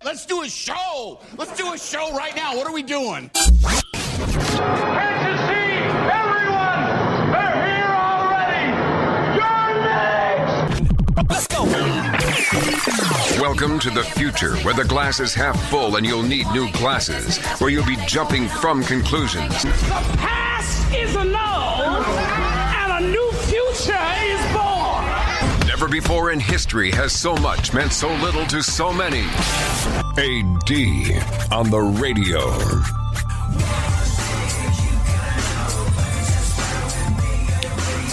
Let's do a show. Let's do a show right now. What are we doing? Can't you see? Everyone! They're here already! You're next! Let's go! Welcome to the future, where the glass is half full and you'll need new glasses, where you'll be jumping from conclusions. The past is annulled, and a new future is born! Never before in history has so much meant so little to so many. AD on the radio.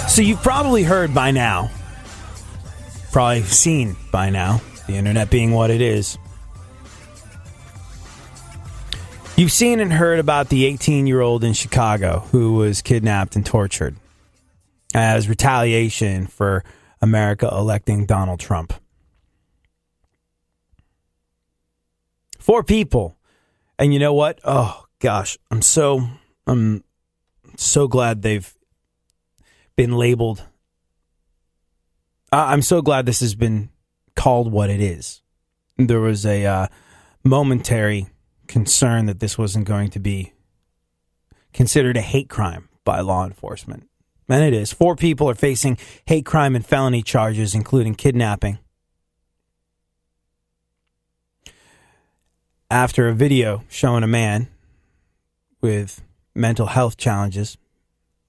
So you've probably heard by now, probably seen by now, the internet being what it is. You've seen and heard about the 18-year-old in Chicago who was kidnapped and tortured as retaliation for America electing Donald Trump. 4 people. And you know what? Oh, gosh. I'm so glad they've been labeled. I'm so glad this has been called what it is. There was a momentary concern that this wasn't going to be considered a hate crime by law enforcement. And it is. 4 people are facing hate crime and felony charges, including kidnapping, after a video showing a man with mental health challenges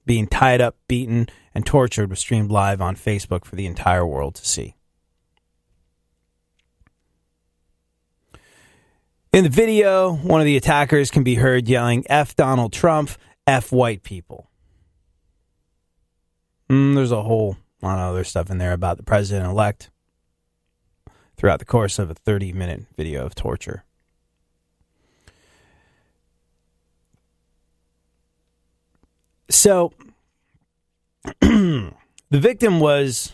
being tied up, beaten, and tortured was streamed live on Facebook for the entire world to see. In the video, one of the attackers can be heard yelling, "F Donald Trump, F white people." There's a whole lot of other stuff in there about the president-elect throughout the course of a 30-minute video of torture. So, the victim was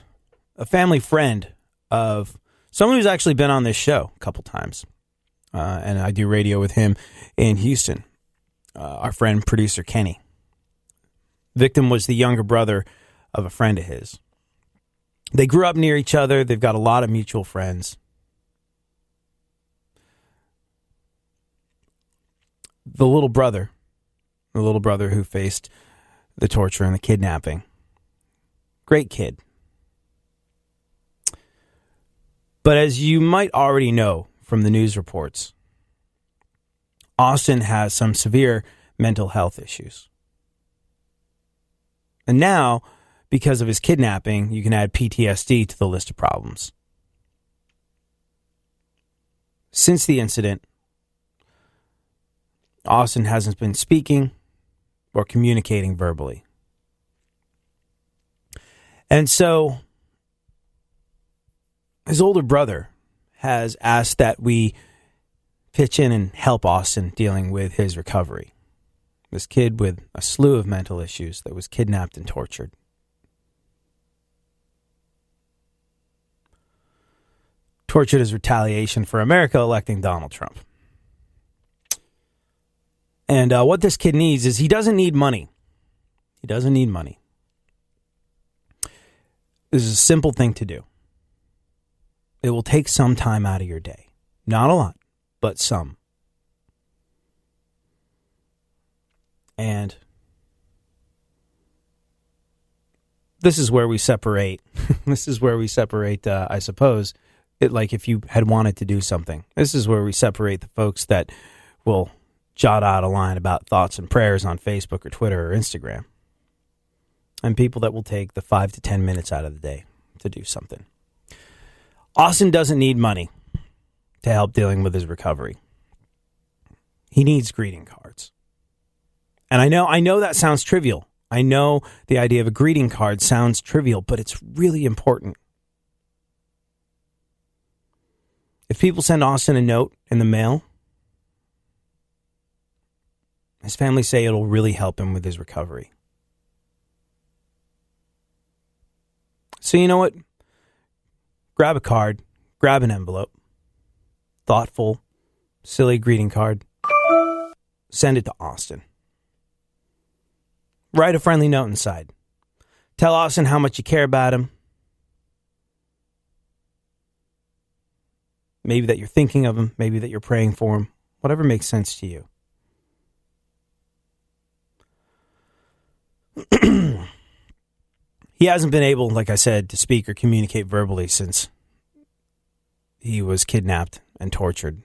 a family friend of someone who's actually been on this show a couple times. And I do radio with him in Houston. Our friend, producer Kenny. Victim was the younger brother of a friend of his. They grew up near each other. They've got a lot of mutual friends. The little brother who faced the torture and the kidnapping. Great kid. But as you might already know from the news reports, Austin has some severe mental health issues. And now, because of his kidnapping, you can add PTSD to the list of problems. Since the incident, Austin hasn't been speaking or communicating verbally. And so his older brother has asked that we pitch in and help Austin dealing with his recovery. This kid with a slew of mental issues that was kidnapped and tortured. Tortured as retaliation for America electing Donald Trump. And what this kid needs is he doesn't need money. He doesn't need money. This is a simple thing to do. It will take some time out of your day. Not a lot, but some. And this is where we separate. This is where we separate, I suppose, like if you had wanted to do something. This is where we separate the folks that will jot out a line about thoughts and prayers on Facebook or Twitter or Instagram, and people that will take the 5 to 10 minutes out of the day to do something. Austin doesn't need money to help dealing with his recovery. He needs greeting cards. And I know that sounds trivial. I know the idea of a greeting card sounds trivial, but it's really important. If people send Austin a note in the mail, his family say it'll really help him with his recovery. So you know what? Grab a card, grab an envelope, thoughtful, silly greeting card, send it to Austin. Write a friendly note inside. Tell Austin how much you care about him. Maybe that you're thinking of him. Maybe that you're praying for him. Whatever makes sense to you. He hasn't been able, like I said, to speak or communicate verbally since he was kidnapped and tortured.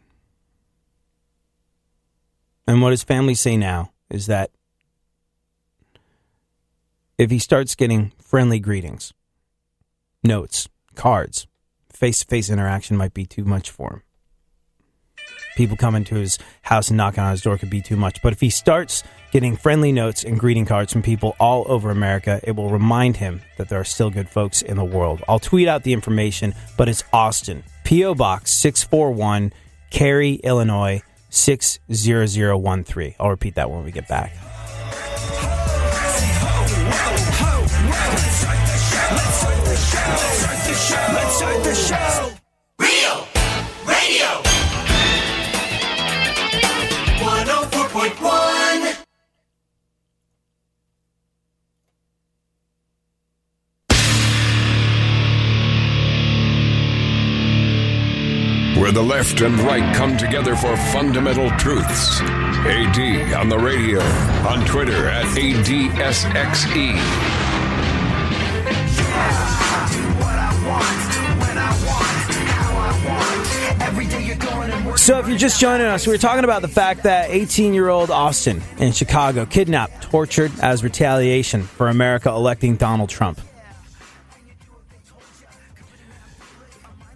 And what his family say now is that if he starts getting friendly greetings, notes, cards, face-to-face interaction might be too much for him. People coming to his house and knocking on his door could be too much. But if he starts getting friendly notes and greeting cards from people all over America, it will remind him that there are still good folks in the world. I'll tweet out the information, but it's Austin. P.O. Box 641, Cary, Illinois, 60013. I'll repeat that when we get back. Let's start the show. Real Radio 104.1. Where the left and right come together for fundamental truths. AD on the radio, on Twitter at ADSXE. So if you're just joining us, we were talking about the fact that 18-year-old Austin in Chicago kidnapped, tortured as retaliation for America electing Donald Trump.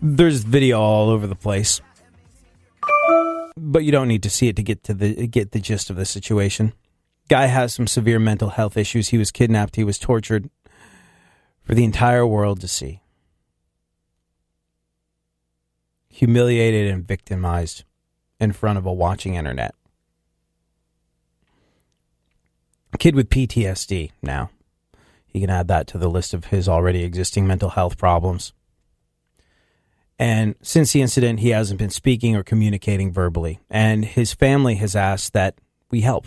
There's video all over the place, but you don't need to see it to get the gist of the situation. Guy has some severe mental health issues. He was kidnapped. He was tortured for the entire world to see. Humiliated and victimized in front of a watching internet. A kid with PTSD now. He can add that to the list of his already existing mental health problems. And since the incident, he hasn't been speaking or communicating verbally. And his family has asked that we help.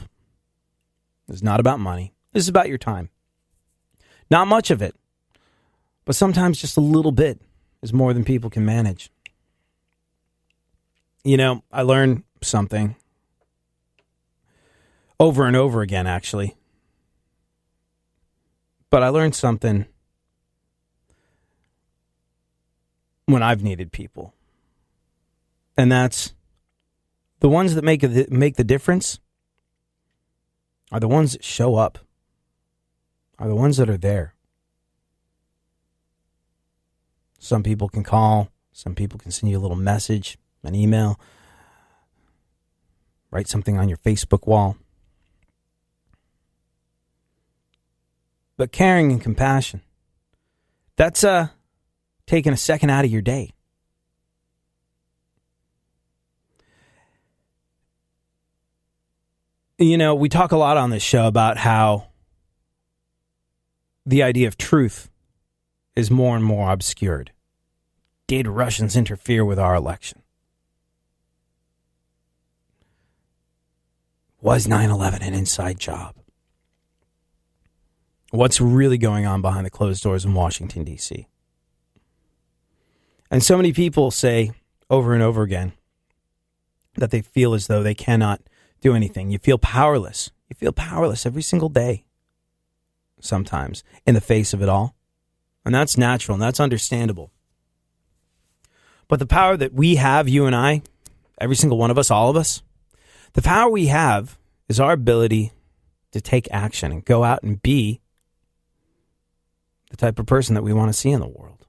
It's not about money. This is about your time. Not much of it, but sometimes just a little bit is more than people can manage. You know, I learned something over and over again, actually. But I learned something when I've needed people. And that's the ones that make the difference are the ones that show up, are the ones that are there. Some people can call, some people can send you a little message, an email, write something on your Facebook wall. But caring and compassion, that's taking a second out of your day. You know, we talk a lot on this show about how the idea of truth is more and more obscured. Did Russians interfere with our election? Was 9/11 an inside job? What's really going on behind the closed doors in Washington, D.C.? And so many people say over and over again that they feel as though they cannot do anything. You feel powerless. You feel powerless every single day, sometimes, in the face of it all. And that's natural, and that's understandable. But the power that we have, you and I, every single one of us, all of us, the power we have is our ability to take action and go out and be the type of person that we want to see in the world.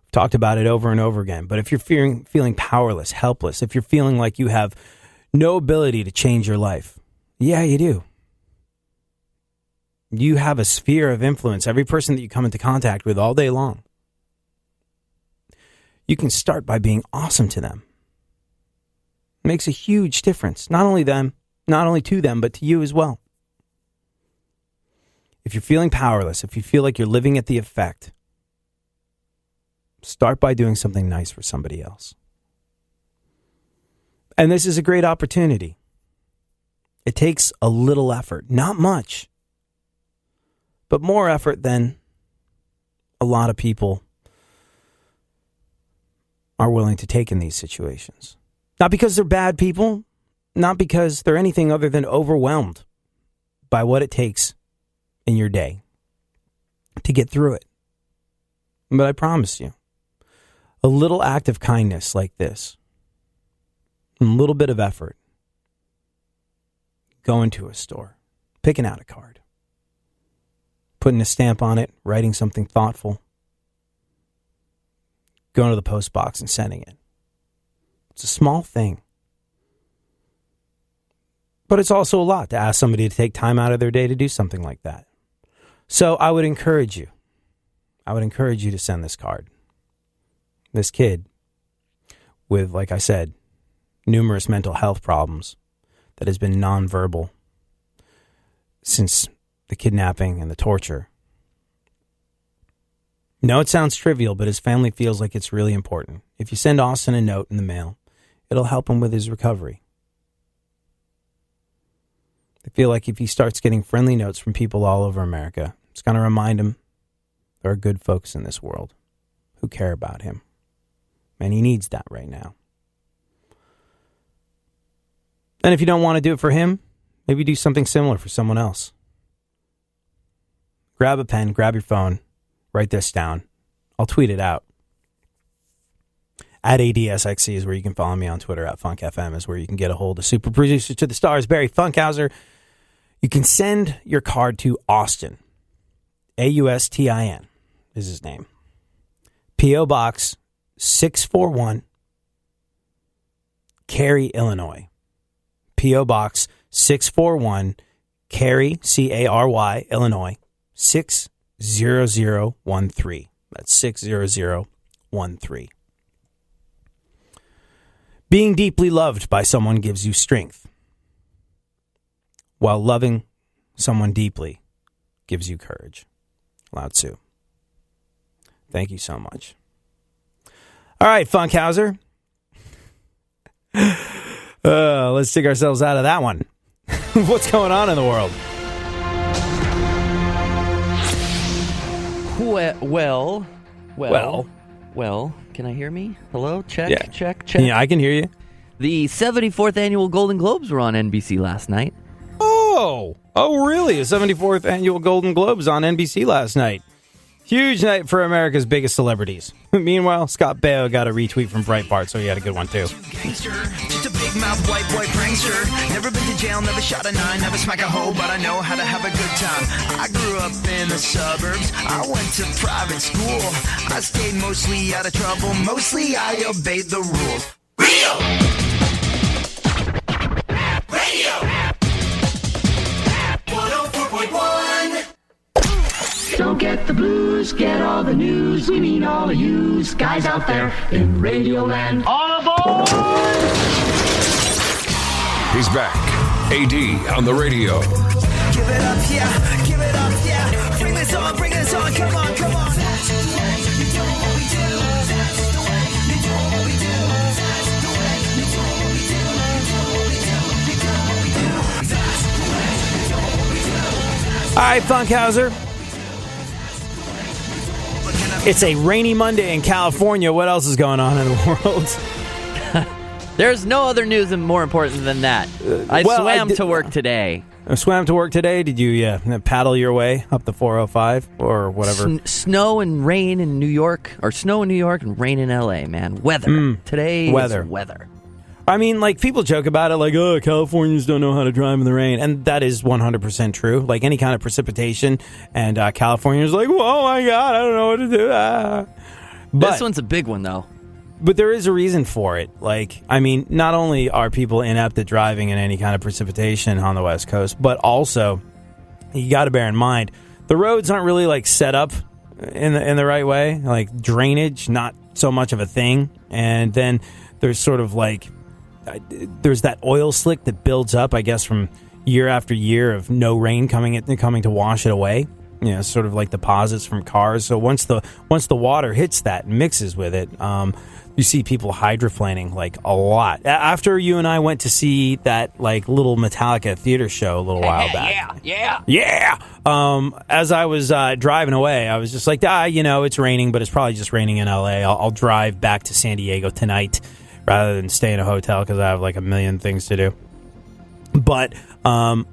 We've talked about it over and over again, but if you're feeling powerless, helpless, if you're feeling like you have no ability to change your life, yeah, you do. You have a sphere of influence, every person that you come into contact with all day long. You can start by being awesome to them. It makes a huge difference. Not only to them, but to you as well. If you're feeling powerless, if you feel like you're living at the effect, start by doing something nice for somebody else. And this is a great opportunity. It takes a little effort, not much, but more effort than a lot of people are willing to take in these situations. Not because they're bad people, not because they're anything other than overwhelmed by what it takes in your day to get through it. But I promise you, a little act of kindness like this, a little bit of effort, going to a store, picking out a card, putting a stamp on it, writing something thoughtful, going to the post box and sending it. It's a small thing. But it's also a lot to ask somebody to take time out of their day to do something like that. So I would encourage you to send this card. This kid with, like I said, numerous mental health problems that has been nonverbal since the kidnapping and the torture. No, it sounds trivial, but his family feels like it's really important. If you send Austin a note in the mail, it'll help him with his recovery. They feel like if he starts getting friendly notes from people all over America, it's going to remind him there are good folks in this world who care about him. And he needs that right now. And if you don't want to do it for him, maybe do something similar for someone else. Grab a pen, grab your phone, write this down. I'll tweet it out. At ADSXC is where you can follow me on Twitter. At FunkFM is where you can get a hold of Super Producer to the Stars, Barry Funkhauser. You can send your card to Austin. Austin is his name. P.O. Box 641, Cary, Illinois. P.O. Box 641, Cary, Cary, Illinois, 60013. That's 60013. Being deeply loved by someone gives you strength, while loving someone deeply gives you courage. Lao Tzu. Thank you so much. All right, Funkhauser. Let's take ourselves out of that one. What's going on in the world? Well, can I hear me? Hello? Check, Yeah. check. Yeah, I can hear you. The 74th annual Golden Globes were on NBC last night. Oh, really? The 74th annual Golden Globes on NBC last night. Huge night for America's biggest celebrities. Meanwhile, Scott Baio got a retweet from Breitbart, so he had a good one too. Gangster, just a big mouth white boy prankster. Never been to jail, never shot a nine, never smack a hoe, but I know how to have a good time. I grew up in the suburbs, I went to private school. I stayed mostly out of trouble, mostly I obeyed the rules. Real Radio 104.1. Don't get the blues, get all the news. We mean all of you guys out there in Radioland. All aboard! He's back. AD on the radio. Give it up, yeah, give it up, yeah. Bring this on, come on, come on. That's the way you do what we do. That's the way you do what we do. That's the way you do what we do. You do what we do. That's the way you do what we do. All right, Funkhauser. It's a rainy Monday in California. What else is going on in the world? There's no other news more important than that. I swam to work today. I swam to work today. Did you paddle your way up the 405 or whatever? Snow and rain in New York, or snow in New York and rain in LA, man. Weather. Today Weather. is weather. I mean, like, people joke about it, like, oh, Californians don't know how to drive in the rain. And that is 100% true. Like, any kind of precipitation, and Californians are like, oh, my God, I don't know what to do. But This one's a big one, though. But there is a reason for it. Like, I mean, not only are people inept at driving in any kind of precipitation on the West Coast, but also, you got to bear in mind, the roads aren't really, like, set up in the right way. Like, drainage, not so much of a thing. And then there's sort of, like, there's that oil slick that builds up, I guess, from year after year of no rain coming to wash it away. You know, sort of like deposits from cars. So once the water hits that and mixes with it, you see people hydroplaning like a lot. After you and I went to see that like little Metallica theater show a little while back. Yeah. As I was driving away, I was just like, it's raining, but it's probably just raining in LA. I'll drive back to San Diego tonight rather than stay in a hotel because I have like a million things to do. But on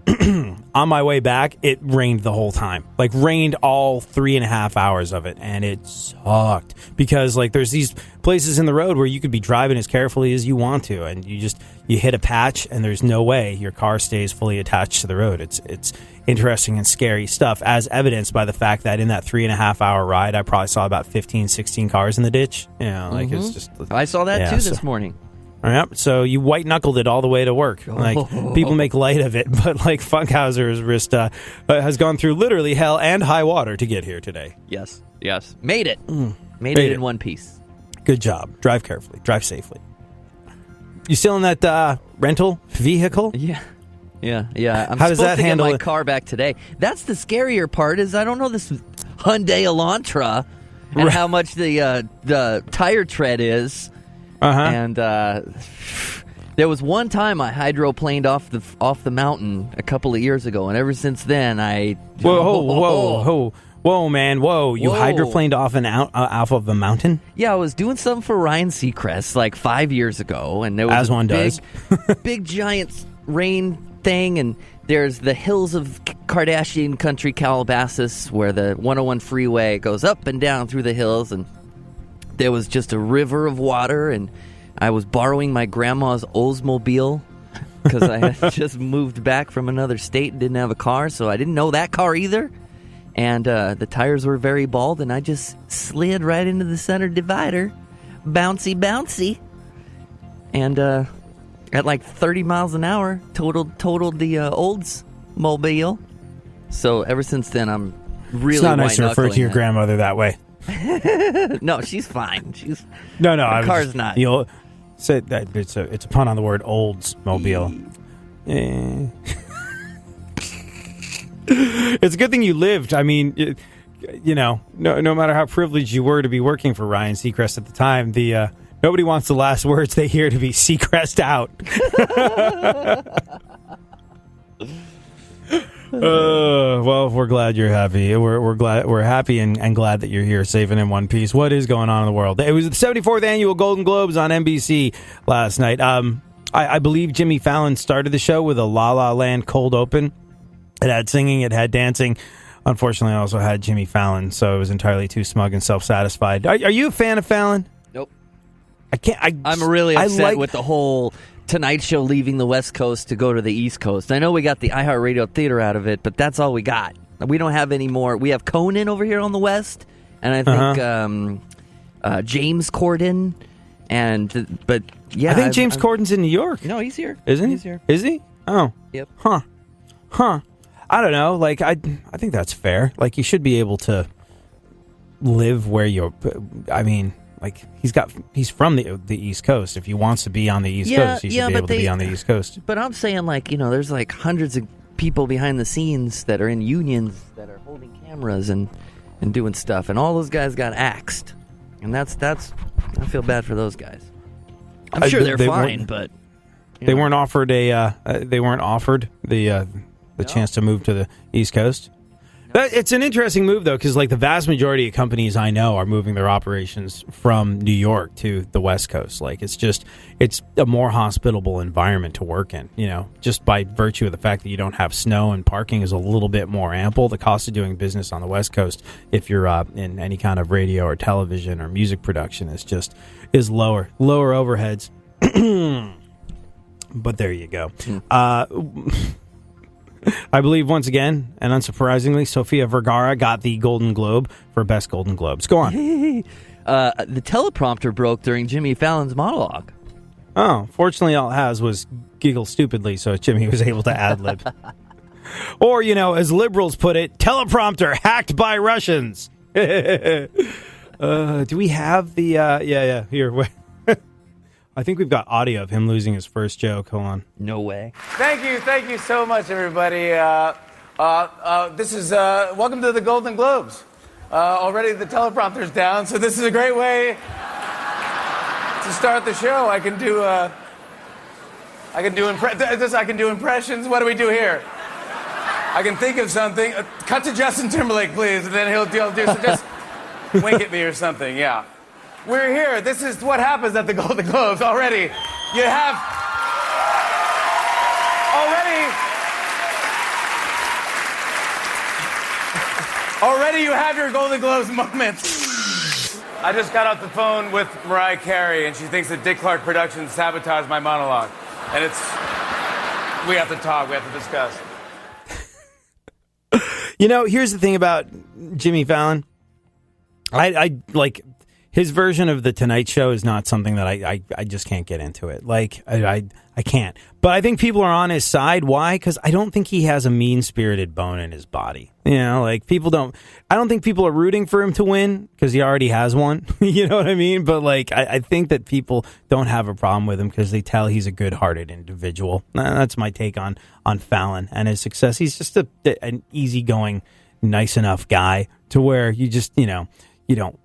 my way back, it rained the whole time. Like, rained all 3.5 hours of it, and it sucked. Because, like, there's these places in the road where you could be driving as carefully as you want to, and you hit a patch, and there's no way your car stays fully attached to the road. It's interesting and scary stuff, as evidenced by the fact that in that 3.5 hour ride, I probably saw about 15, 16 cars in the ditch. It's just... I saw that, too, this morning. Yep. So you white knuckled it all the way to work. Like, people make light of it, but like Funkhauser has gone through literally hell and high water to get here today. Yes. Made it. Made it in one piece. Good job. Drive carefully. Drive safely. You still in that rental vehicle? Yeah. I'm How does supposed that to handle get my it? car back today. That's the scarier part. Is I don't know this Hyundai Elantra and how much the tire tread is. And there was one time I hydroplaned off the mountain a couple of years ago, and ever since then Whoa, man, whoa! You hydroplaned off of a mountain? Yeah, I was doing something for Ryan Seacrest like 5 years ago, and there was As one does. big giant rain thing, and there's the hills of Kardashian country, Calabasas, where the 101 freeway goes up and down through the hills, and there was just a river of water, and I was borrowing my grandma's Oldsmobile because I had just moved back from another state and didn't have a car, so I didn't know that car either. And the tires were very bald, and I just slid right into the center divider, bouncy, and at like 30 miles an hour, totaled the Oldsmobile. So ever since then, I'm really It's not nice to refer to your that. grandmother that way. No, she's fine. No, the car's not. You'll say that it's a pun on the word Oldsmobile. It's a good thing you lived. I mean, no matter how privileged you were to be working for Ryan Seacrest at the time, nobody wants the last words they hear to be Seacrest out. Well, we're glad you're happy. We're happy and glad that you're here, safe and in one piece. What is going on in the world? It was the 74th annual Golden Globes on NBC last night. I believe Jimmy Fallon started the show with a La La Land cold open. It had singing, it had dancing. Unfortunately, it also had Jimmy Fallon, so it was entirely too smug and self-satisfied. Are you a fan of Fallon? Nope. I'm really upset with the whole Tonight Show leaving the West Coast to go to the East Coast. I know we got the iHeartRadio theater out of it, but that's all we got. We don't have any more. We have Conan over here on the West, and I think James Corden, but yeah, I think James Corden's in New York. No, he's here. Isn't he? He's here. Is he? Oh. Yep. Huh. I don't know. Like, I think that's fair. Like, you should be able to live where you're. I mean, like, he's from the East Coast. If he wants to be on the East Coast, he should be able to be on the East Coast. But I'm saying, like, there's like hundreds of people behind the scenes that are in unions that are holding cameras and doing stuff, and all those guys got axed, and that's I feel bad for those guys. I'm sure they're fine, but they weren't offered the chance to move to the East Coast. It's an interesting move, though, because like the vast majority of companies I know are moving their operations from New York to the West Coast. Like, it's a more hospitable environment to work in, just by virtue of the fact that you don't have snow and parking is a little bit more ample. The cost of doing business on the West Coast, if you're in any kind of radio or television or music production, is lower overheads. But there you go. I believe once again, and unsurprisingly, Sofia Vergara got the Golden Globe for Best Golden Globes. Go on. The teleprompter broke during Jimmy Fallon's monologue. Oh, fortunately, all it has was giggle stupidly, so Jimmy was able to ad-lib. Or, as liberals put it, teleprompter hacked by Russians. Do we have the... Yeah, here. I think we've got audio of him losing his first joke. Hold on. No way. Thank you so much, everybody. This is welcome to the Golden Globes. Already the teleprompter's down, so this is a great way. to start the show, I can do impressions. What do we do here? I can think of something. Cut to Justin Timberlake, please, and then he'll do. So just wink at me or something. Yeah, we're here. This is what happens at the Golden Globes already. You have already you have your Golden Globes moments. I just got off the phone with Mariah Carey, and she thinks that Dick Clark Productions sabotaged my monologue, and we have to talk. We have to discuss. You know, here's the thing about Jimmy Fallon. I like his version of the Tonight Show is not something that I just can't get into it. Like I can't. But I think people are on his side. Why? Because I don't think he has a mean-spirited bone in his body. You know, like I don't think people are rooting for him to win because he already has one. You know what I mean? But like, I think that people don't have a problem with him because they tell he's a good-hearted individual. That's my take on Fallon and his success. He's just an easygoing, nice enough guy to where you just, you don't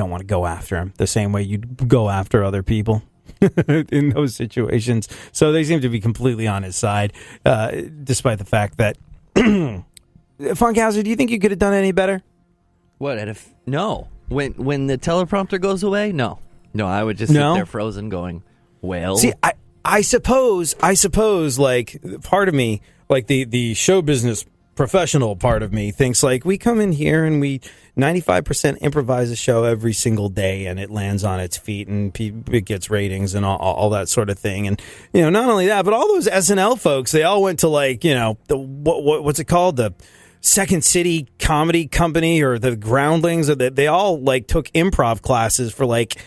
want to go after him the same way you'd go after other people in those situations. So they seem to be completely on his side, despite the fact that Funkhauser, do you think you could have done any better? What? No. When the teleprompter goes away, no, I would just sit there frozen, going, well. See, I suppose, like part of me, like the show business professional part of me thinks like we come in here and we 95% improvise a show every single day and it lands on its feet and it gets ratings and all that sort of thing. And, not only that, but all those SNL folks, they all went to like, what's it called? The Second City Comedy Company or the Groundlings, or they all like took improv classes for like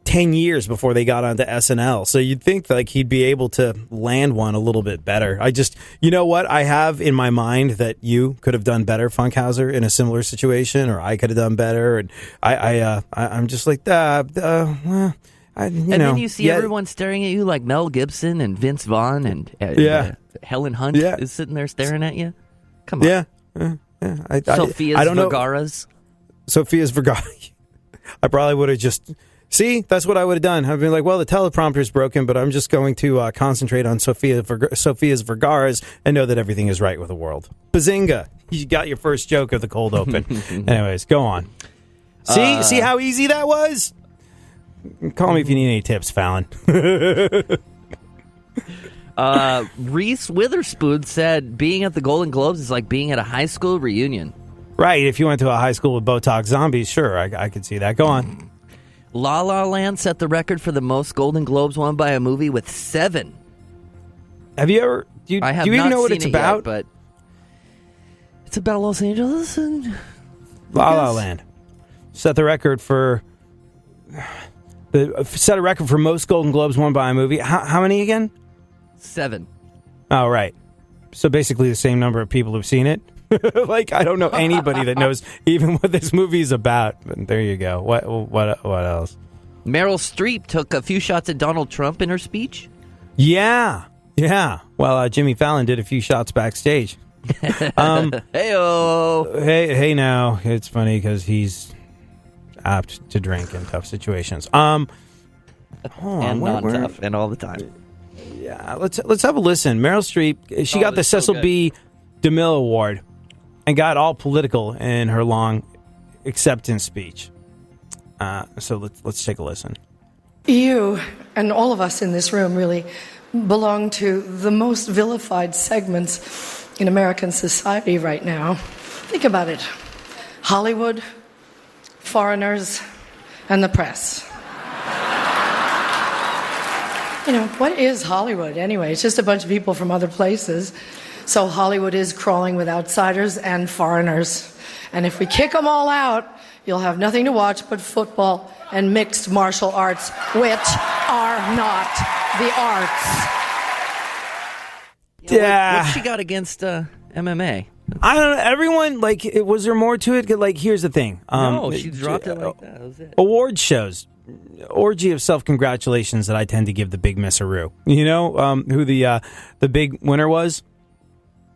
10 years before they got onto SNL. So you'd think like he'd be able to land one a little bit better. You know what? I have in my mind that you could have done better, Funkhauser, in a similar situation, or I could have done better. And I'm just like, and then you see everyone staring at you like Mel Gibson and Vince Vaughn and Helen Hunt is sitting there staring at you. Come on. Yeah. Sophia's Vergara's. Sophia's Vergara. I probably would have just... See, that's what I would have done. I'd been like, well, the teleprompter's broken, but I'm just going to concentrate on Sophia's Vergara's and know that everything is right with the world. Bazinga. You got your first joke of the cold open. Anyways, go on. See how easy that was? Call me if you need any tips, Fallon. Reese Witherspoon said being at the Golden Globes is like being at a high school reunion. Right. If you went to a high school with Botox zombies, sure, I could see that. Go on. La La Land set the record for the most Golden Globes won by a movie with 7. Have you ever... Do you even know what it's about? Yet, but it's about Los Angeles and... La La Land. Set a record for most Golden Globes won by a movie. How many again? 7. Oh, right. So basically the same number of people who've seen it. Like, I don't know anybody that knows even what this movie is about. But there you go. What else? Meryl Streep took a few shots at Donald Trump in her speech. Yeah. Well, Jimmy Fallon did a few shots backstage. Hey-o. Hey, now. It's funny because he's apt to drink in tough situations. And non-tough, and all the time. Yeah, let's have a listen. Meryl Streep, she got the Cecil B. DeMille Award and got all political in her long acceptance speech. So let's take a listen. You and all of us in this room really belong to the most vilified segments in American society right now. Think about it. Hollywood, foreigners, and the press. What is Hollywood anyway? It's just a bunch of people from other places. So Hollywood is crawling with outsiders and foreigners. And if we kick them all out, you'll have nothing to watch but football and mixed martial arts, which are not the arts. Yeah. What she got against MMA? I don't know. Everyone, was there more to it? Like, here's the thing. No, she dropped it like that. That was it. Award shows. Orgy of self-congratulations that I tend to give the big Misseroo. You know who the big winner was?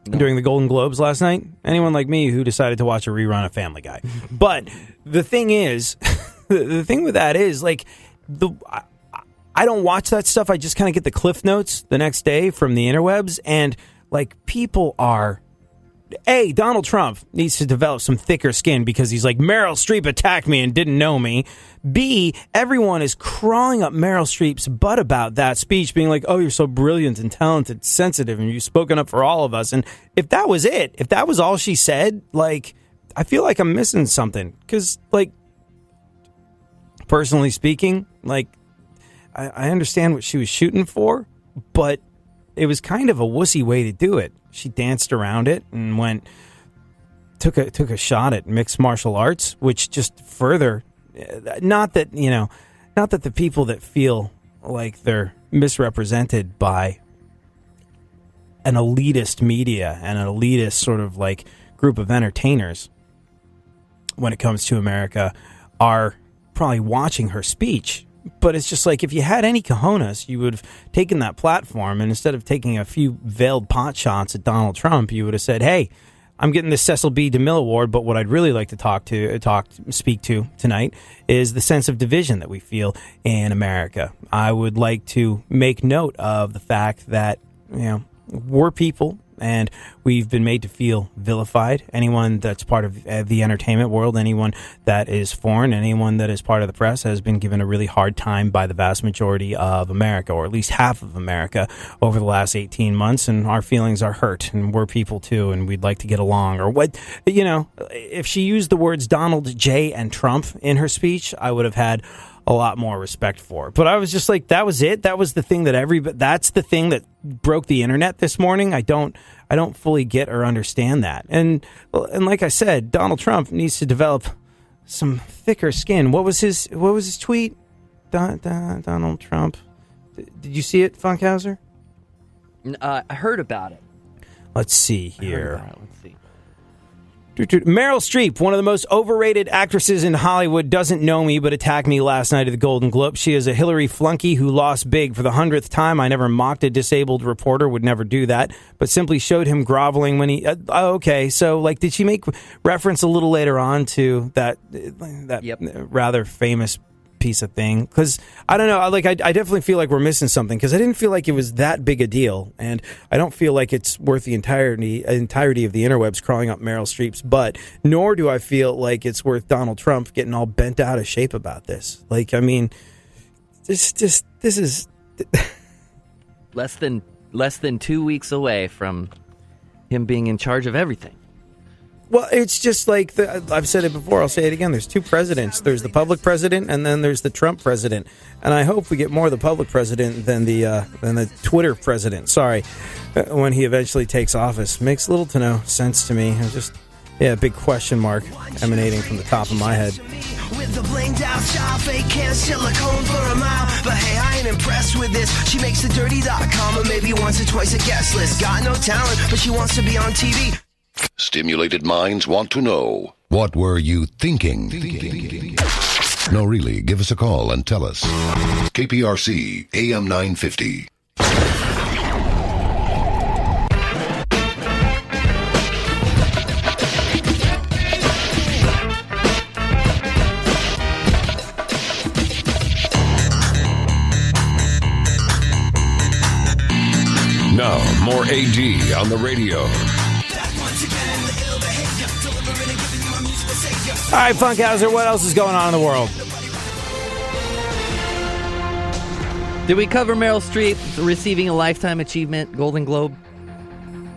During the Golden Globes last night? Anyone like me who decided to watch a rerun of Family Guy. But the thing is, the thing with that is, like, I don't watch that stuff. I just kind of get the cliff notes the next day from the interwebs, and like people are. A, Donald Trump needs to develop some thicker skin because he's like, Meryl Streep attacked me and didn't know me. B, everyone is crawling up Meryl Streep's butt about that speech, being like, oh, you're so brilliant and talented, sensitive, and you've spoken up for all of us. And if that was it, if that was all she said, like, I feel like I'm missing something. Because, like, personally speaking, like, I understand what she was shooting for, but it was kind of a wussy way to do it. She danced around it and took a shot at mixed martial arts, which just further, not that the people that feel like they're misrepresented by an elitist media and an elitist sort of like group of entertainers when it comes to America are probably watching her speech. But it's just like, if you had any cojones, you would have taken that platform, and instead of taking a few veiled pot shots at Donald Trump, you would have said, hey, I'm getting the Cecil B. DeMille Award, but what I'd really like to speak to tonight is the sense of division that we feel in America. I would like to make note of the fact that, we're people, and we've been made to feel vilified. Anyone that's part of the entertainment world, anyone that is foreign, anyone that is part of the press has been given a really hard time by the vast majority of America, or at least half of America, over the last 18 months, and our feelings are hurt, and we're people too, and we'd like to get along. Or what, if she used the words Donald J. and Trump in her speech, I would have had a lot more respect for it. But I was just like, that was it. That was the thing that's the thing that broke the internet this morning. I don't fully get or understand that. And like I said, Donald Trump needs to develop some thicker skin. What was his tweet? Donald Trump. Did you see it, Funkhauser? I heard about it. Let's see here. Let's see. Meryl Streep, one of the most overrated actresses in Hollywood, doesn't know me but attacked me last night at the Golden Globe. She is a Hillary flunky who lost big for the 100th time. I never mocked a disabled reporter, would never do that, but simply showed him groveling when he... okay, so like, did she make reference a little later on to that Yep. rather famous piece of thing? Because I don't know, like I definitely feel like we're missing something, because I didn't feel like it was that big a deal, and I don't feel like it's worth the entirety of the interwebs crawling up Meryl Streep's butt, nor do I feel like it's worth Donald Trump getting all bent out of shape about this. Like, I mean, this is less than 2 weeks away from him being in charge of everything. Well, it's just like, I've said it before, I'll say it again. There's two presidents. There's the public president, and then there's the Trump president. And I hope we get more of the public president than the Twitter president. Sorry, when he eventually takes office. Makes little to no sense to me. Big question mark emanating from the top of my head. With the blinged out style, fake can silicone for a mile. But hey, I ain't impressed with this. She makes the dirty.com or maybe once or twice a guest list. Got no talent, but she wants to be on TV. Stimulated minds want to know, what were you thinking? No, really, give us a call and tell us. KPRC AM 950. Now, more AD on the radio. All right, Funkhauser, what else is going on in the world? Did we cover Meryl Streep receiving a Lifetime Achievement Golden Globe?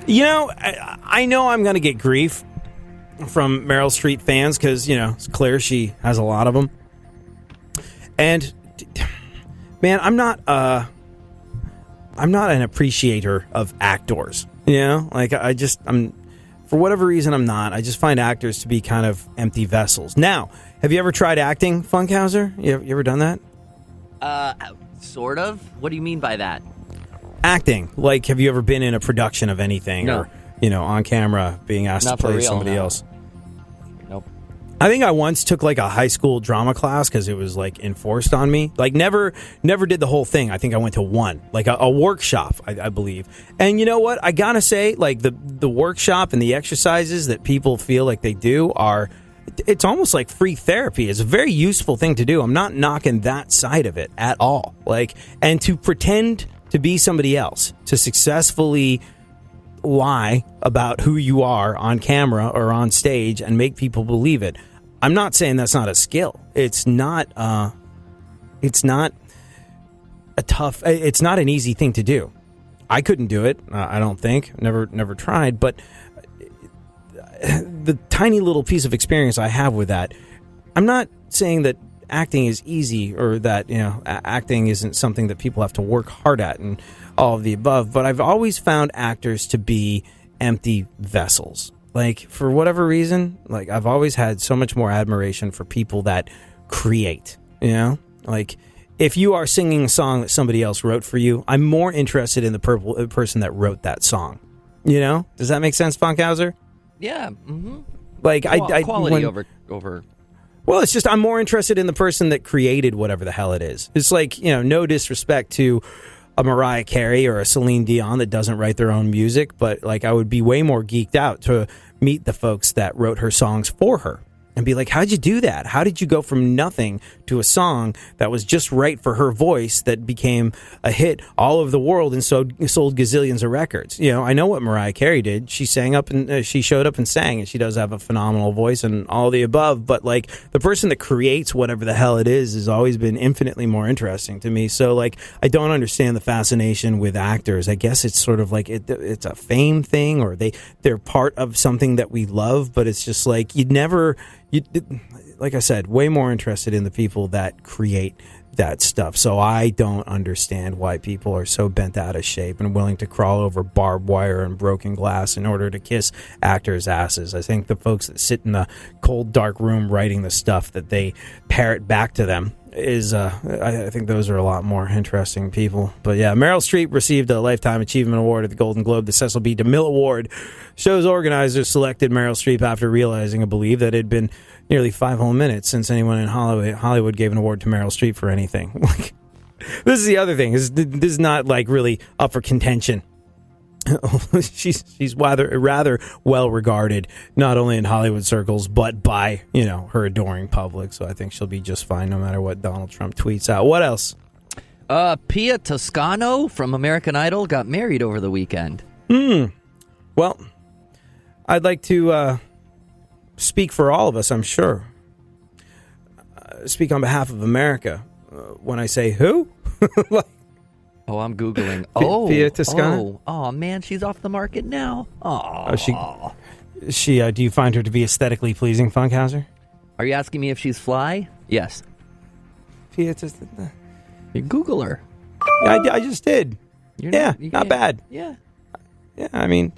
I know I'm going to get grief from Meryl Streep fans because, it's clear she has a lot of them. And, man, I'm not an appreciator of actors. For whatever reason, I'm not. I just find actors to be kind of empty vessels. Now, have you ever tried acting, Funkhauser? You ever done that? Sort of. What do you mean by that? Acting. Like, have you ever been in a production of anything? No. Or, on camera, being asked Not to play for real, somebody no. else? Nope. I think I once took, like, a high school drama class because it was, like, enforced on me. Like, never did the whole thing. I think I went to one. Like, a workshop, I believe. And you know what? I gotta say, like, the workshop and the exercises that people feel like they do are it's almost like free therapy. It's a very useful thing to do. I'm not knocking that side of it at all. Like, and to pretend to be somebody else, to successfully lie about who you are on camera or on stage and make people believe it. I'm not saying that's not a skill. It's not an easy thing to do. I couldn't do it. I don't think. Never tried. But the tiny little piece of experience I have with that, I'm not saying that acting is easy or that, acting isn't something that people have to work hard at and all of the above. But I've always found actors to be empty vessels. Like, for whatever reason, like, I've always had so much more admiration for people that create, Like, if you are singing a song that somebody else wrote for you, I'm more interested in the person that wrote that song. Does that make sense, Funkhauser? Yeah. Mm-hmm. Like, quality over. Well, it's just I'm more interested in the person that created whatever the hell it is. It's like, no disrespect to a Mariah Carey or a Celine Dion that doesn't write their own music, but like I would be way more geeked out to meet the folks that wrote her songs for her. And be like, how'd you do that? How did you go from nothing to a song that was just right for her voice that became a hit all over the world and sold gazillions of records? I know what Mariah Carey did. She sang up and she showed up and sang, and she does have a phenomenal voice and all the above. But like the person that creates whatever the hell it is has always been infinitely more interesting to me. So like I don't understand the fascination with actors. I guess it's sort of like it's a fame thing, or they're part of something that we love. But it's just like like I said, way more interested in the people that create that stuff. So I don't understand why people are so bent out of shape and willing to crawl over barbed wire and broken glass in order to kiss actors' asses. I think the folks that sit in the cold, dark room writing the stuff that they parrot back to them is, I think those are a lot more interesting people. But yeah, Meryl Streep received a Lifetime Achievement Award at the Golden Globe. The Cecil B. DeMille Award. Show's organizers selected Meryl Streep after realizing, I believe, that it had been nearly 5 whole minutes since anyone in Hollywood gave an award to Meryl Streep for anything. Like, this is the other thing. This is not like really up for contention. she's rather well regarded, not only in Hollywood circles, but by her adoring public. So I think she'll be just fine no matter what Donald Trump tweets out. What else? Pia Toscano from American Idol got married over the weekend. Well, I'd like to speak for all of us, I'm sure. Speak on behalf of America when I say who? Oh, I'm Googling. Pia Toscano? Oh, man, she's off the market now. Oh, she. Do you find her to be aesthetically pleasing, Funkhauser? Are you asking me if she's fly? Yes. Pia Toscano. You Google her. I just did. Not bad. Yeah. Yeah, I mean,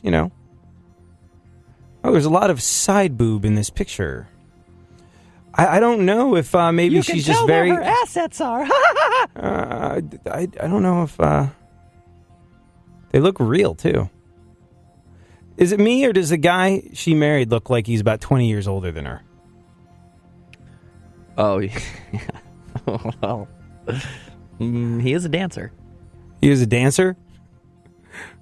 Oh, there's a lot of side boob in this picture. I don't know if maybe she's just very. Where her assets are. I don't know if they look real too. Is it me, or does the guy she married look like he's about 20 years older than her? Oh, yeah. Well, he is a dancer. He is a dancer?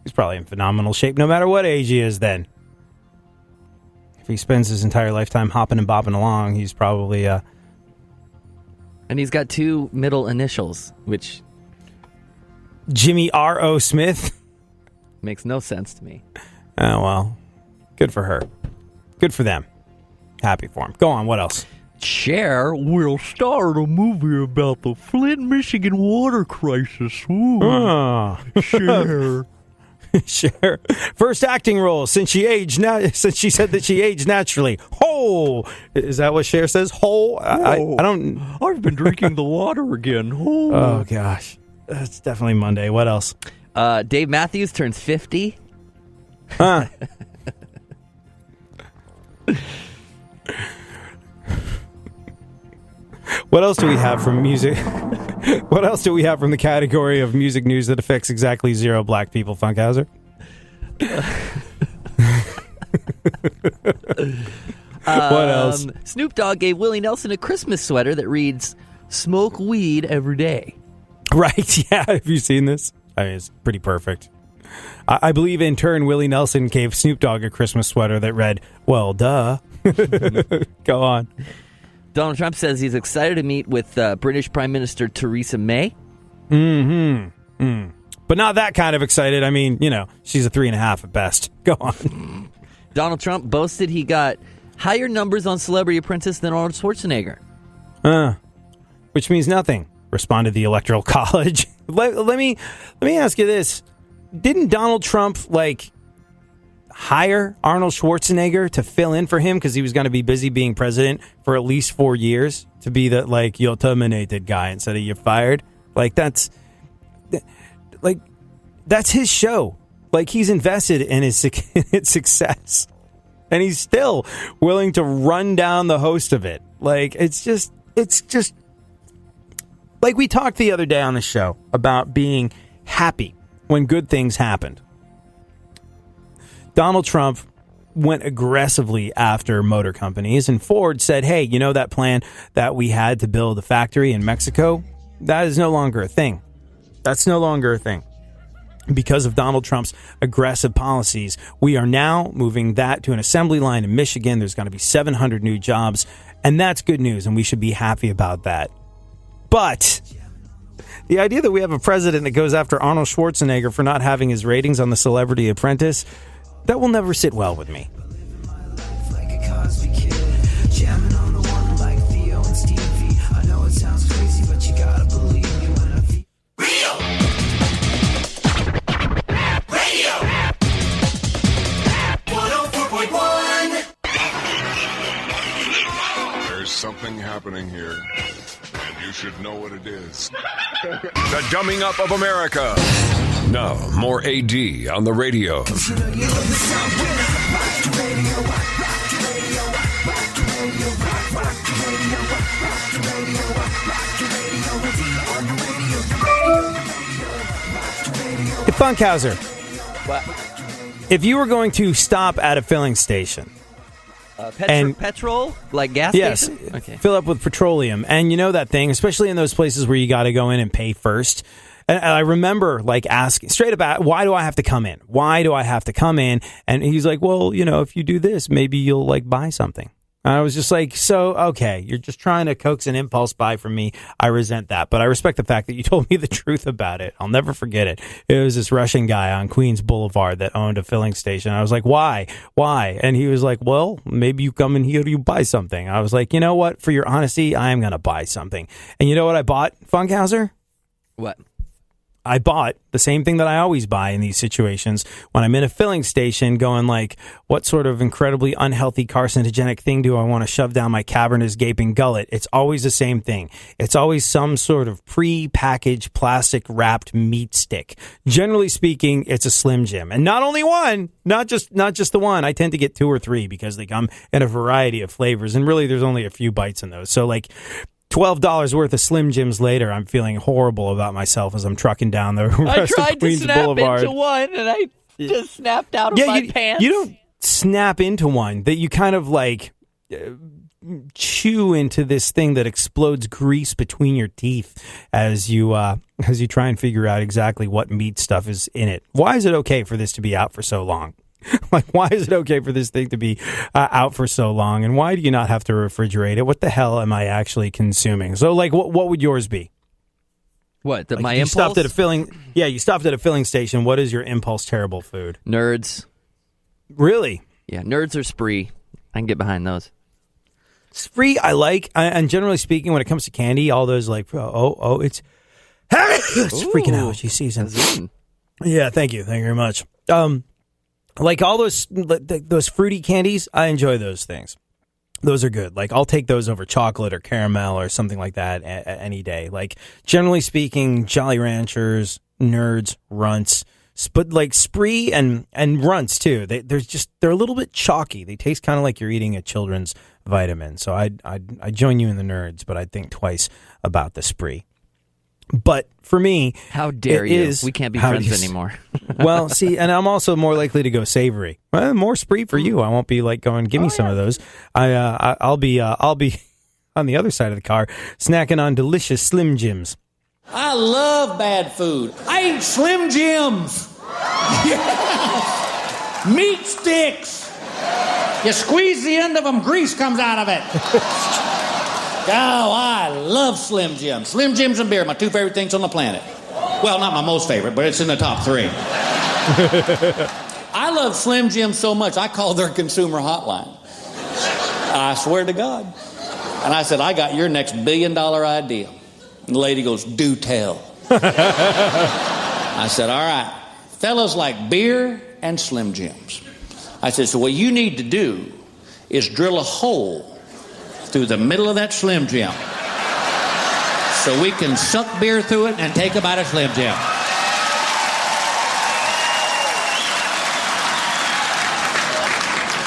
He's probably in phenomenal shape no matter what age he is then. If he spends his entire lifetime hopping and bopping along, he's probably... And he's got 2 middle initials, which... Jimmy R.O. Smith? Makes no sense to me. Oh, well. Good for her. Good for them. Happy for him. Go on, what else? Cher will star in a movie about the Flint, Michigan water crisis. Ooh. Cher. Sure. First acting role since she said that she aged naturally. Ho! Is that what Cher says? Ho! I don't. I've been drinking the water again. Ho! Oh gosh, that's definitely Monday. What else? Dave Matthews turns 50. Huh. What else do we have from music? What else do we have from the category of music news that affects exactly 0 black people, Funkhauser? What else? Snoop Dogg gave Willie Nelson a Christmas sweater that reads, "Smoke weed every day." Right, yeah. Have you seen this? I mean, it's pretty perfect. I believe in turn, Willie Nelson gave Snoop Dogg a Christmas sweater that read, "Well, duh." Go on. Donald Trump says he's excited to meet with British Prime Minister Theresa May. But not that kind of excited. I mean, she's a 3.5 at best. Go on. Donald Trump boasted he got higher numbers on Celebrity Apprentice than Arnold Schwarzenegger. Which means nothing, responded the Electoral College. Let me ask you this. Didn't Donald Trump, hire Arnold Schwarzenegger to fill in for him because he was going to be busy being president for at least 4 years to be the, you're terminated guy instead of you're fired? That's his show. He's invested in its success. And he's still willing to run down the host of it. It's just like we talked the other day on the show about being happy when good things happened. Donald Trump went aggressively after motor companies, and Ford said, hey, that plan that we had to build a factory in Mexico, that is no longer a thing. That's no longer a thing. Because of Donald Trump's aggressive policies, we are now moving that to an assembly line in Michigan. There's going to be 700 new jobs, and that's good news, and we should be happy about that. But the idea that we have a president that goes after Arnold Schwarzenegger for not having his ratings on the Celebrity Apprentice, that will never sit well with me. Something happening here, and you should know what it is. The Dumbing Up of America. Now, more AD on the radio. Hey, Funkhauser. What? If you were going to stop at a filling station, petrol? Like gas station? Yes. Okay. Fill up with petroleum. And you know that thing, especially in those places where you got to go in and pay first. And I remember asking straight up, why do I have to come in? Why do I have to come in? And he's like, well, if you do this, maybe you'll buy something. And I was just like, so, okay, you're just trying to coax an impulse buy from me. I resent that. But I respect the fact that you told me the truth about it. I'll never forget it. It was this Russian guy on Queens Boulevard that owned a filling station. I was like, why? And he was like, well, maybe you come in here, you buy something. I was like, you know what? For your honesty, I am going to buy something. And you know what I bought, Funkhauser? What? I bought the same thing that I always buy in these situations when I'm in a filling station going what sort of incredibly unhealthy carcinogenic thing do I want to shove down my cavernous gaping gullet? It's always the same thing. It's always some sort of pre-packaged plastic wrapped meat stick. Generally speaking, it's a Slim Jim, and not only one, not just the one. I tend to get 2 or 3 because they come in a variety of flavors, and really there's only a few bites in those. So $12 worth of Slim Jims later, I'm feeling horrible about myself as I'm trucking down the rest of Queens Boulevard. I tried to snap into one, and I just snapped out of my pants. You don't snap into one. That you kind of chew into this thing that explodes grease between your teeth as you try and figure out exactly what meat stuff is in it. Why is it okay for this to be out for so long? Why is it okay for this thing to be out for so long? And why do you not have to refrigerate it? What the hell am I actually consuming? So, what would yours be? What, my you impulse? Stopped at a filling. Yeah, you stopped at a filling station. What is your impulse terrible food? Nerds. Really? Yeah, Nerds or Spree. I can get behind those. Spree, I like. And generally speaking, when it comes to candy, all those it's freaking allergy season. Yeah, thank you very much. All those fruity candies, I enjoy those things. Those are good. I'll take those over chocolate or caramel or something like that any day. Generally speaking, Jolly Ranchers, Nerds, Runts, but Spree and Runts too. They're a little bit chalky. They taste kind of like you're eating a children's vitamin. So I join you in the Nerds, but I'd think twice about the Spree. But for me, how dare you? We can't be friends anymore. Well, see, and I'm also more likely to go savory. Well, more Spree for you. I won't be going, give me some of those. I'll be on the other side of the car snacking on delicious Slim Jims. I love bad food. I eat Slim Jims. Yes. Meat sticks. You squeeze the end of them, grease comes out of it. Oh, I love Slim Jims. Slim Jims and beer, my two favorite things on the planet. Well, not my most favorite, but it's in the top 3. I love Slim Jim so much, I called their consumer hotline. I swear to God. And I said, I got your next $1 billion idea. And the lady goes, do tell. I said, all right, fellas like beer and Slim Jims. I said, so what you need to do is drill a hole through the middle of that Slim Jim so we can suck beer through it and take a bite of Slim Jim.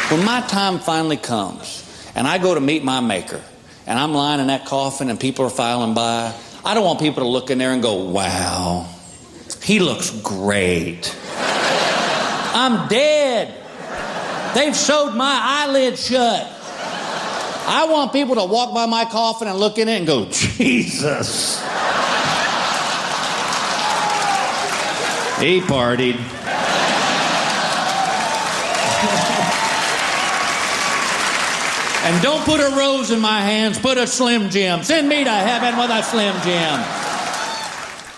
When my time finally comes and I go to meet my maker and I'm lying in that coffin and people are filing by, I don't want people to look in there and go, wow, he looks great. I'm dead. They've sewed my eyelid shut. I want people to walk by my coffin and look in it and go, Jesus. He partied. And don't put a rose in my hands, put a Slim Jim. Send me to heaven with a Slim Jim.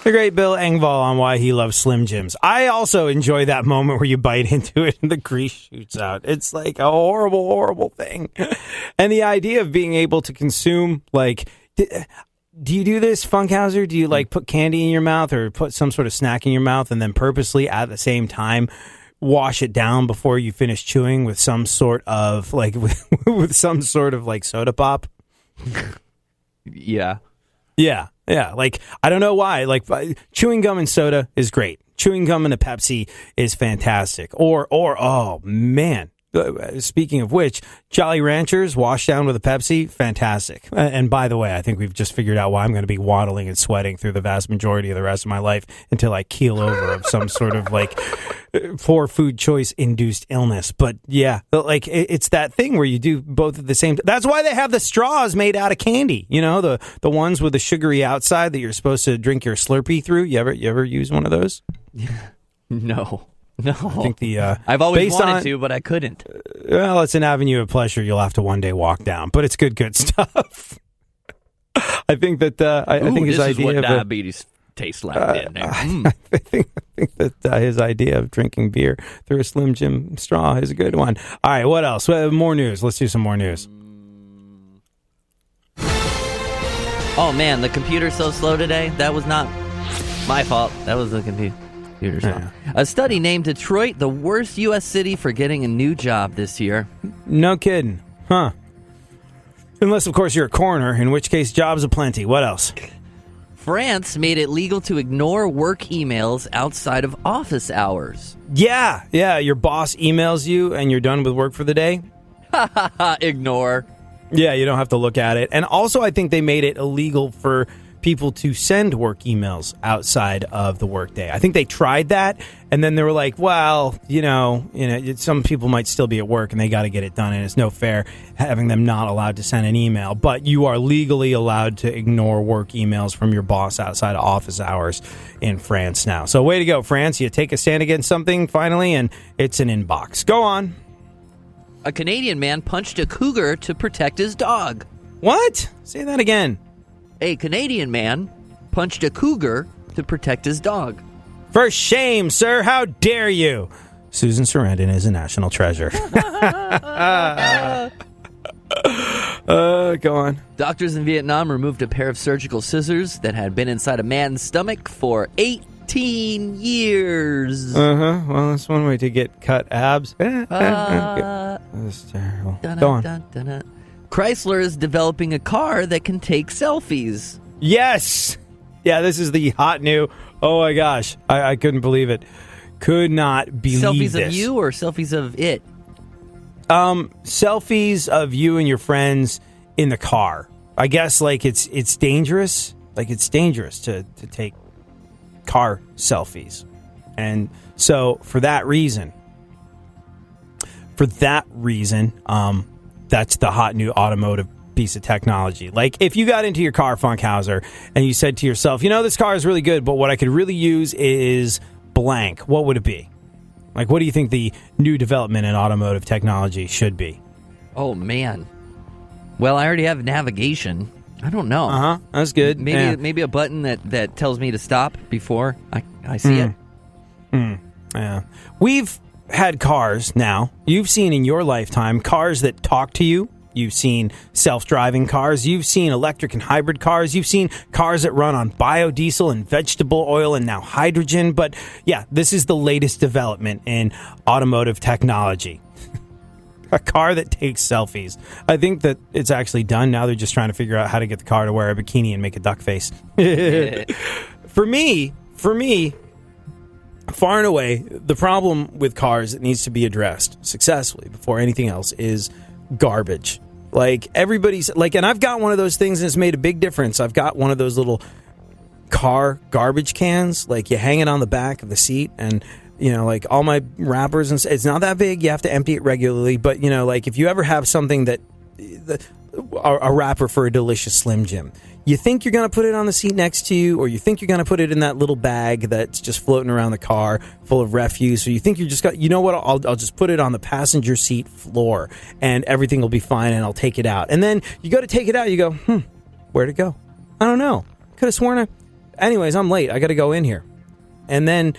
The great Bill Engvall on why he loves Slim Jims. I also enjoy that moment where you bite into it and the grease shoots out. It's like a horrible, horrible thing. And the idea of being able to consume, like, do you do this, Funkhauser? Do you, like, put candy in your mouth or put some sort of snack in your mouth and then purposely at the same time wash it down before you finish chewing with some sort of, like, with some sort of, like, soda pop? Yeah. Yeah. Yeah, like, I don't know why. Like, chewing gum and soda is great. Chewing gum and a Pepsi is fantastic. Or oh, man. Speaking of which, Jolly Ranchers washed down with a Pepsi, fantastic. And by the way, I think we've just figured out why I'm going to be waddling and sweating through the vast majority of the rest of my life until I keel over of some sort of, like, poor food choice induced illness. But yeah, like, it's that thing where you do both at the same time. That's why they have the straws made out of candy. You know, the ones with the sugary outside that you're supposed to drink your Slurpee through. You ever use one of those? No. I think I've always wanted to, but I couldn't. Well, it's an avenue of pleasure you'll have to one day walk down, but it's good stuff. I think that I think his idea is what of diabetes tastes like. In there. I think that his idea of drinking beer through a Slim Jim straw is a good one. All right, what else? More news. Let's do some more news. Oh man, the computer's so slow today. That was not my fault. That was the computer. Yeah. A study named Detroit the worst U.S. city for getting a new job this year. No kidding. Huh. Unless, of course, you're a coroner, in which case jobs aplenty. What else? France made it legal to ignore work emails outside of office hours. Yeah. Your boss emails you and you're done with work for the day. Ignore. Yeah, you don't have to look at it. And also, I think they made it illegal for people to send work emails outside of the workday. I think they tried that, and then they were like, well, you know, some people might still be at work, and they got to get it done, and it's no fair having them not allowed to send an email. But you are legally allowed to ignore work emails from your boss outside of office hours in France now. So way to go, France. You take a stand against something, finally, and it's an inbox. Go on. A Canadian man punched a cougar to protect his dog. What? Say that again. A Canadian man punched a cougar to protect his dog. For shame, sir. How dare you? Susan Sarandon is a national treasure. Go on. Doctors in Vietnam removed a pair of surgical scissors that had been inside a man's stomach for 18 years. Well, that's one way to get cut abs. That's terrible. Go on. Chrysler is developing a car that can take selfies. Yes! Yeah, this is the hot new. Oh my gosh. I couldn't believe it. Could not believe selfies this. Of you or selfies of it? Selfies of you and your friends in the car. I guess, like, it's dangerous. Like, it's dangerous to take car selfies. And so, for that reason, that's the hot new automotive piece of technology. Like, if you got into your car, Funkhauser, and you said to yourself, you know, this car is really good, but what I could really use is blank, what would it be? Like, what do you think the new development in automotive technology should be? Oh, man. Well, I already have navigation. I don't know. That's good. Maybe a button that tells me to stop before I see it. Yeah. We've had cars now. You've seen in your lifetime cars that talk to you. You've seen self-driving cars. You've seen electric and hybrid cars. You've seen cars that run on biodiesel and vegetable oil and now hydrogen. But yeah, this is the latest development in automotive technology. A car that takes selfies. I think that it's actually done. Now they're just trying to figure out how to get the car to wear a bikini and make a duck face. For me, far and away, the problem with cars that needs to be addressed successfully before anything else is garbage. Like, everybody's like, and I've got one of those things and it's made a big difference. I've got one of those little car garbage cans, like you hang it on the back of the seat, and you know, like all my wrappers, and it's not that big. You have to empty it regularly, but you know, like if you ever have something that a wrapper for a delicious Slim Jim, you think you're going to put it on the seat next to you, or you think you're going to put it in that little bag that's just floating around the car full of refuse, or you think you just got, you know what, I'll just put it on the passenger seat floor and everything will be fine and I'll take it out. And then you go to take it out, you go, where'd it go? I don't know. Could have sworn anyways, I'm late. I got to go in here. And then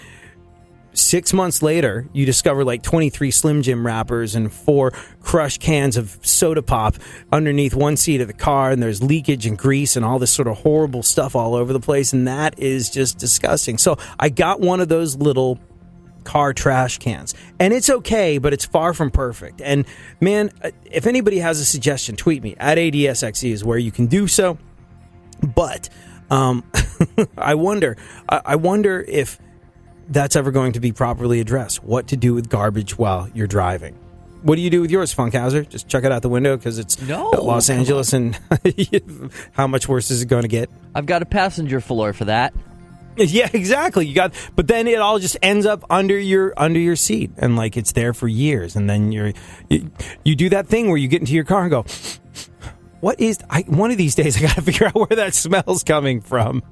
6 months later, you discover like 23 Slim Jim wrappers and 4 crushed cans of soda pop underneath one seat of the car, and there's leakage and grease and all this sort of horrible stuff all over the place, and that is just disgusting. So I got one of those little car trash cans, and it's okay, but it's far from perfect. And man, if anybody has a suggestion, tweet me at ADSXE is where you can do so. But I wonder if that's ever going to be properly addressed. What to do with garbage while you're driving. What do you do with yours, Funkhauser? Just chuck it out the window because it's Los Angeles, and how much worse is it going to get? I've got a passenger floor for that. Yeah, exactly. But then it all just ends up under your seat, and like it's there for years. And then you do that thing where you get into your car and go, "What is?" One of these days, I got to figure out where that smell's coming from.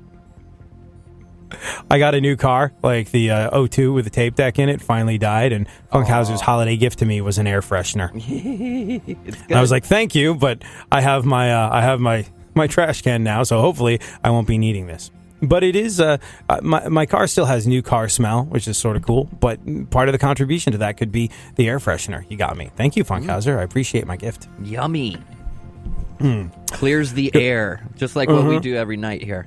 I got a new car, like the 02 with a tape deck in it, finally died, and Funkhauser's holiday gift to me was an air freshener. And I was like, thank you, but I have my trash can now, so hopefully I won't be needing this. But it is, my car still has new car smell, which is sort of cool, but part of the contribution to that could be the air freshener. You got me. Thank you, Funkhauser. I appreciate my gift. Yummy. Clears the air, just like what we do every night here.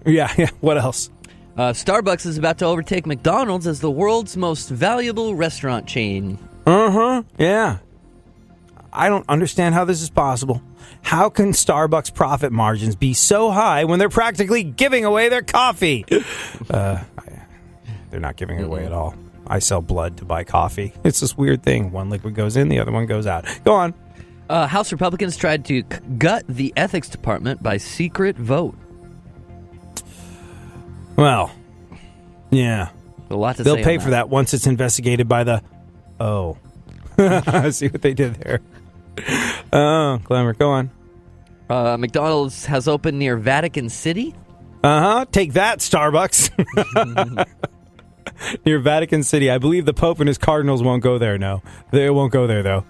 Yeah. What else? Starbucks is about to overtake McDonald's as the world's most valuable restaurant chain. Yeah. I don't understand how this is possible. How can Starbucks profit margins be so high when they're practically giving away their coffee? They're not giving it away at all. I sell blood to buy coffee. It's this weird thing. One liquid goes in, the other one goes out. Go on. House Republicans tried to gut the ethics department by secret vote. Well, yeah. A lot to They'll say pay on for that once it's investigated by the... See what they did there. Oh, Glamour, go on. McDonald's has opened near Vatican City. Take that, Starbucks. Near Vatican City. I believe the Pope and his cardinals won't go there, no. They won't go there, though.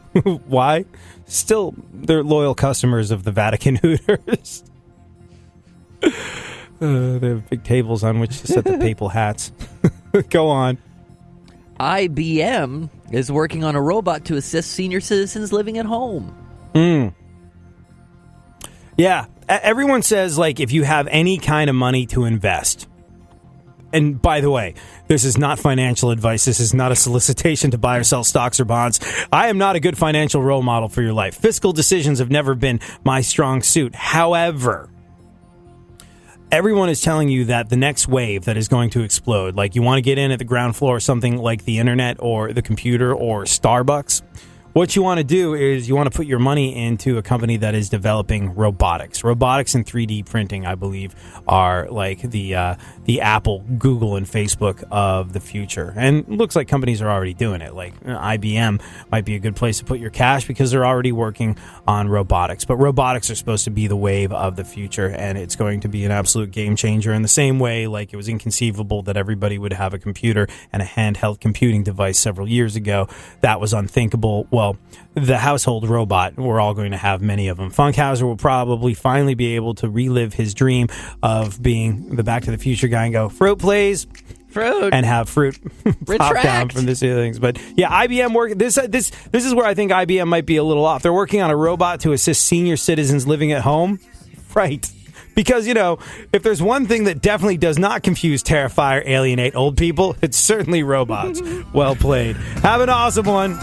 Why? Still, they're loyal customers of the Vatican Hooters. They have big tables on which to set the papal hats. Go on. IBM is working on a robot to assist senior citizens living at home. Yeah. Everyone says, like, if you have any kind of money to invest. And by the way, this is not financial advice. This is not a solicitation to buy or sell stocks or bonds. I am not a good financial role model for your life. Fiscal decisions have never been my strong suit. However, everyone is telling you that the next wave that is going to explode, like you want to get in at the ground floor of something like the internet or the computer or Starbucks, what you want to do is you want to put your money into a company that is developing robotics. Robotics and 3D printing, I believe, are like the the Apple, Google, and Facebook of the future. And it looks like companies are already doing it. Like IBM might be a good place to put your cash because they're already working on robotics. But robotics are supposed to be the wave of the future, and it's going to be an absolute game changer in the same way like it was inconceivable that everybody would have a computer and a handheld computing device several years ago. That was unthinkable. Well, the household robot, we're all going to have many of them. Funkhauser will probably finally be able to relive his dream of being the Back to the Future guy and go, fruit please. Fruit. And have fruit pop down from the ceilings. But yeah, IBM work. This is where I think IBM might be a little off. They're working on a robot to assist senior citizens living at home. Right. Because, if there's one thing that definitely does not confuse, terrify, or alienate old people, it's certainly robots. Well played. Have an awesome one.